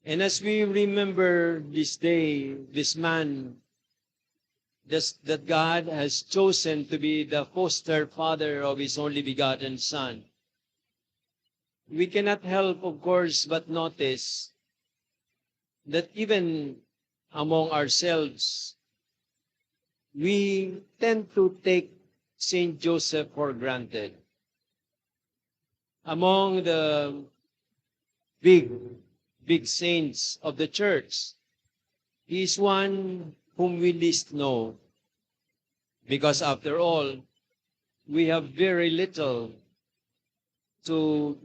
And as we remember this day, this man that God has chosen to be the foster father of his only begotten Son, we cannot help, of course, but notice that even among ourselves, we tend to take Saint Joseph for granted. Among the big saints of the church, he is one whom we least know, because after all, we have very little to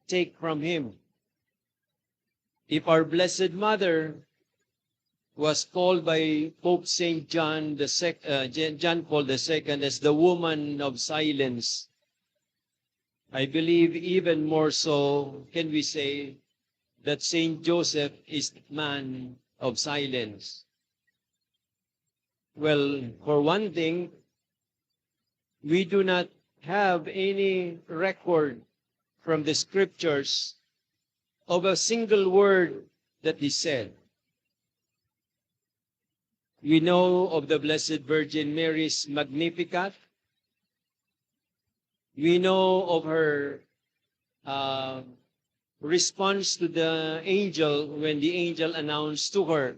take from him. If our Blessed Mother was called by Pope St. John John Paul II as the woman of silence, I believe even more so can we say that Saint Joseph is the man of silence. Well, for one thing, we do not have any record from the scriptures of a single word that he said. We know of the Blessed Virgin Mary's Magnificat. We know of her response to the angel when the angel announced to her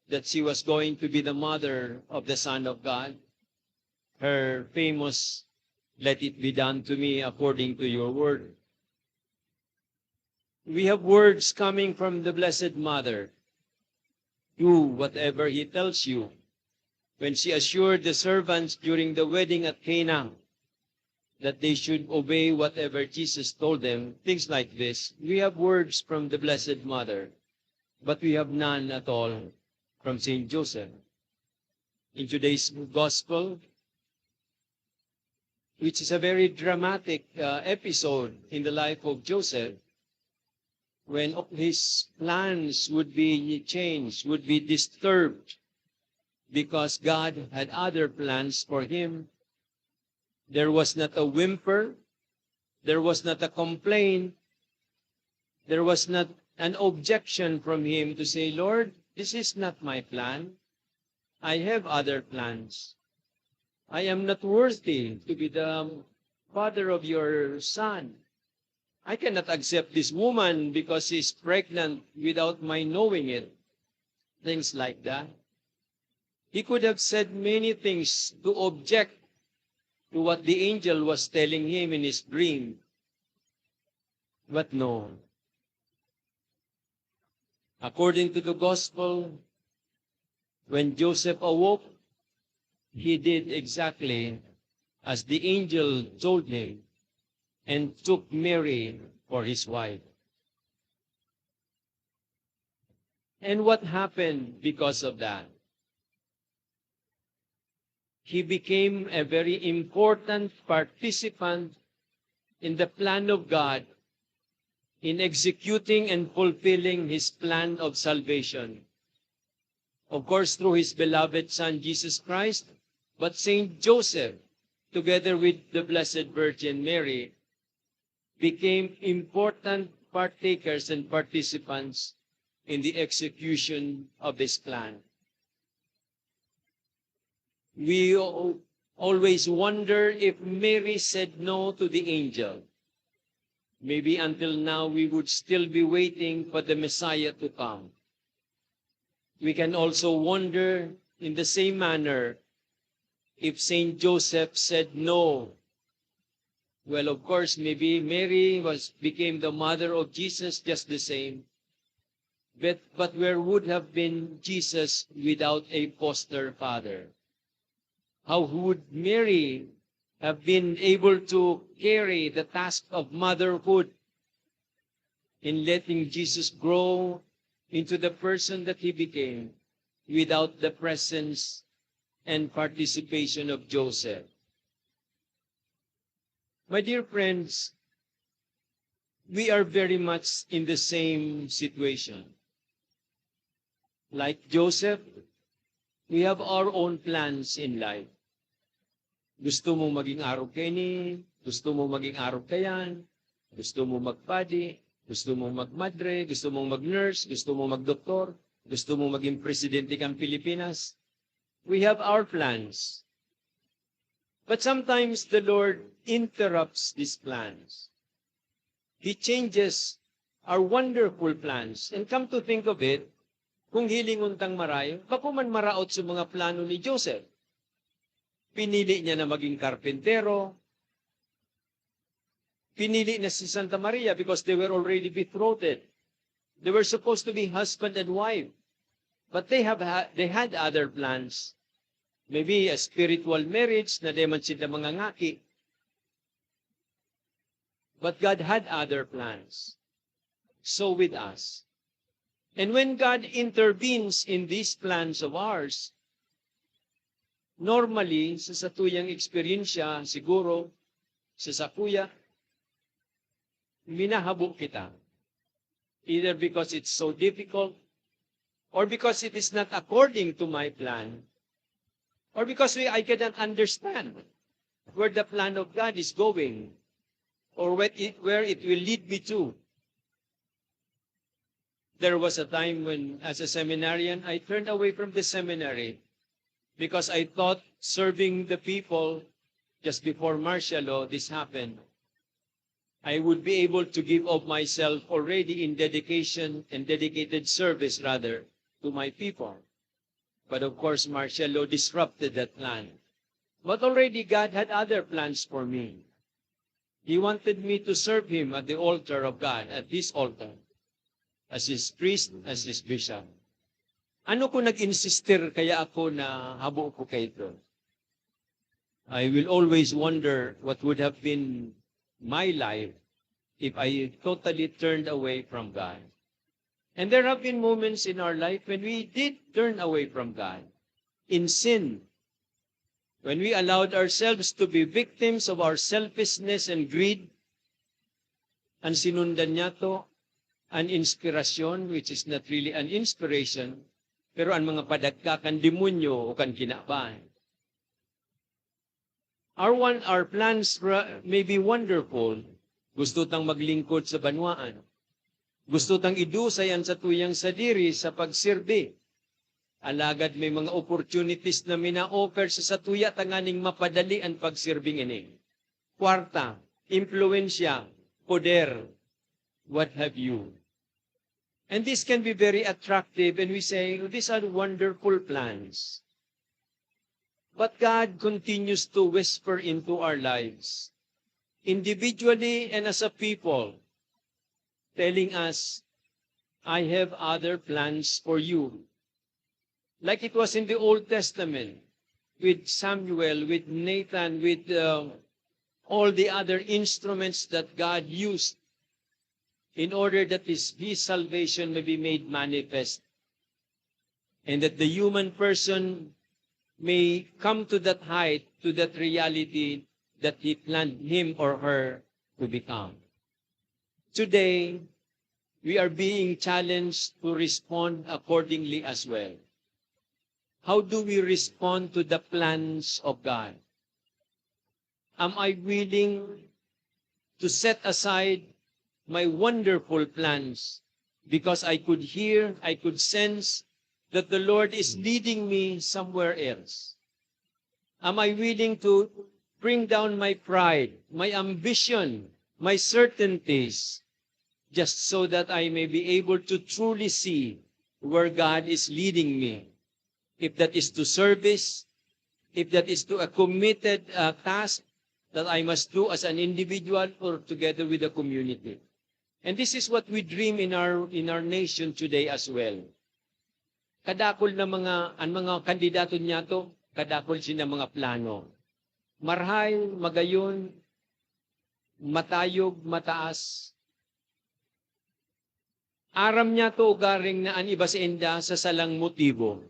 that she was going to be the mother of the Son of God. Her famous, "Let it be done to me according to your word." We have words coming from the Blessed Mother. "Do whatever he tells you." When she assured the servants during the wedding at Cana that they should obey whatever Jesus told them, things like this. We have words from the Blessed Mother, but we have none at all from Saint Joseph. In today's Gospel, which is a very dramatic episode in the life of Joseph, when his plans would be changed, would be disturbed, because God had other plans for him. There was not a whimper, there was not a complaint, there was not an objection from him to say, "Lord, this is not my plan. I have other plans. I am not worthy to be the father of your son. I cannot accept this woman because she's pregnant without my knowing it." Things like that. He could have said many things to object to what the angel was telling him in his dream. But no. According to the Gospel, when Joseph awoke, he did exactly as the angel told him and took Mary for his wife. And what happened because of that? He became a very important participant in the plan of God in executing and fulfilling his plan of salvation. Of course, through his beloved Son, Jesus Christ, but Saint Joseph, together with the Blessed Virgin Mary, became important partakers and participants in the execution of this plan. We always wonder if Mary said no to the angel. Maybe until now we would still be waiting for the Messiah to come. We can also wonder in the same manner if Saint Joseph said no. Well, of course, maybe Mary became the mother of Jesus just the same. But where would have been Jesus without a foster father? How would Mary have been able to carry the task of motherhood in letting Jesus grow into the person that he became without the presence and participation of Joseph? My dear friends, we are very much in the same situation. Like Joseph, we have our own plans in life. Gusto mo maging Arab kay ni, gusto mo maging Arab kayan, gusto mo magpadi, Gusto mong magmadre, gusto mong mag-nurse, gusto mong magdoktor, gusto mong maging presidente kang Pilipinas. We have our plans. But sometimes the Lord interrupts these plans. He changes our wonderful plans. And come to think of it, kung hilingon tang marayo, bako man maraot sa mga plano ni Joseph. Pinili niya na maging karpentero. Pinili na si Santa Maria because they were already betrothed. They were supposed to be husband and wife. But they had other plans. Maybe a spiritual marriage na di man sila mga ngaki. But God had other plans. So with us. And when God intervenes in these plans of ours, normally, sa satuyang eksperyensya, siguro, sa sakuya, minahabo kita. Either because it's so difficult, or because it is not according to my plan, or because I cannot understand where the plan of God is going, or where it will lead me to. There was a time when, as a seminarian, I turned away from the seminary because I thought serving the people just before martial law, this happened. I would be able to give of myself already in dedication and dedicated service, rather, to my people. But of course, martial law disrupted that plan. But already God had other plans for me. He wanted me to serve Him at the altar of God, at His altar, as His priest, as His bishop. Ano ko nag-insister kaya ako na habo ko kayo ito? I will always wonder what would have been my life if I totally turned away from God. And there have been moments in our life when we did turn away from God in sin, when we allowed ourselves to be victims of our selfishness and greed, and sinundan niya to an inspiration, which is not really an inspiration, pero ang mga padagkakan demonyo o kan kinabahan. Our plans may be wonderful. Gusto tang maglingkod sa banwaan. Gusto tang idusayan sa tuyang sadiri sa pagsirbi. Alagad may mga opportunities na mina-offer sa satuya tanganing mapadali ang pagsirbing ini. Kwarta, impluensya, poder, what have you. And this can be very attractive, and we say, these are wonderful plans. But God continues to whisper into our lives, individually and as a people, telling us, I have other plans for you. Like it was in the Old Testament, with Samuel, with Nathan, with all the other instruments that God used in order that his salvation may be made manifest, and that the human person may come to that height, to that reality that He planned him or her to become. Today, we are being challenged to respond accordingly as well. How do we respond to the plans of God? Am I willing to set aside my wonderful plans because I could hear, I could sense that the Lord is leading me somewhere else? Am I willing to bring down my pride, my ambition, my certainties, just so that I may be able to truly see where God is leading me? If that is to service, if that is to a committed task that I must do as an individual or together with the community. And this is what we dream in our nation today as well. Kadakol na ang mga kandidato niya to, kadakol sila mga plano. Marhay, magayon, matayog, mataas. Aram niya to garing na an iba sa enda sa salang motibo.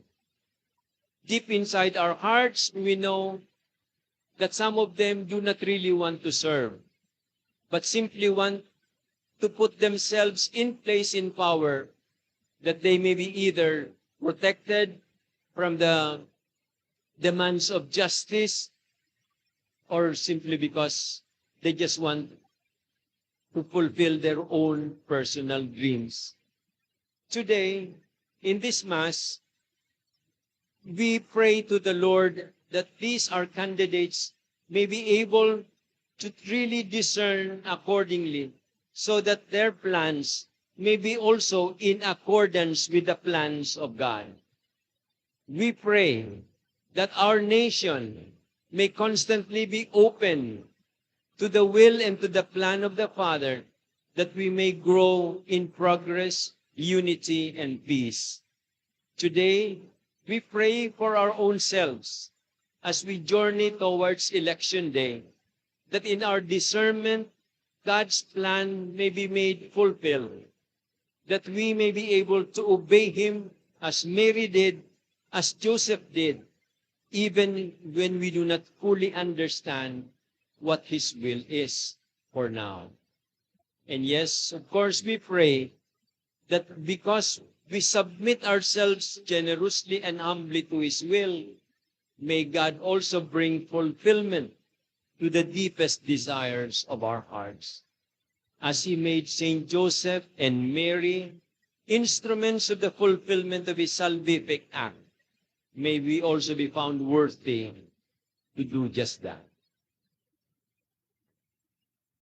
Deep inside our hearts, we know that some of them do not really want to serve, but simply want to put themselves in place in power that they may be either protected from the demands of justice or simply because they just want to fulfill their own personal dreams. Today, in this Mass, we pray to the Lord that these our candidates may be able to really discern accordingly so that their plans may be also in accordance with the plans of God. We pray that our nation may constantly be open to the will and to the plan of the Father, that we may grow in progress, unity, and peace. Today, we pray for our own selves as we journey towards Election Day, that in our discernment, God's plan may be made fulfilled, that we may be able to obey Him as Mary did, as Joseph did, even when we do not fully understand what His will is for now. And yes, of course, we pray that because we submit ourselves generously and humbly to His will, may God also bring fulfillment to the deepest desires of our hearts. As He made Saint Joseph and Mary instruments of the fulfillment of His salvific act, may we also be found worthy to do just that.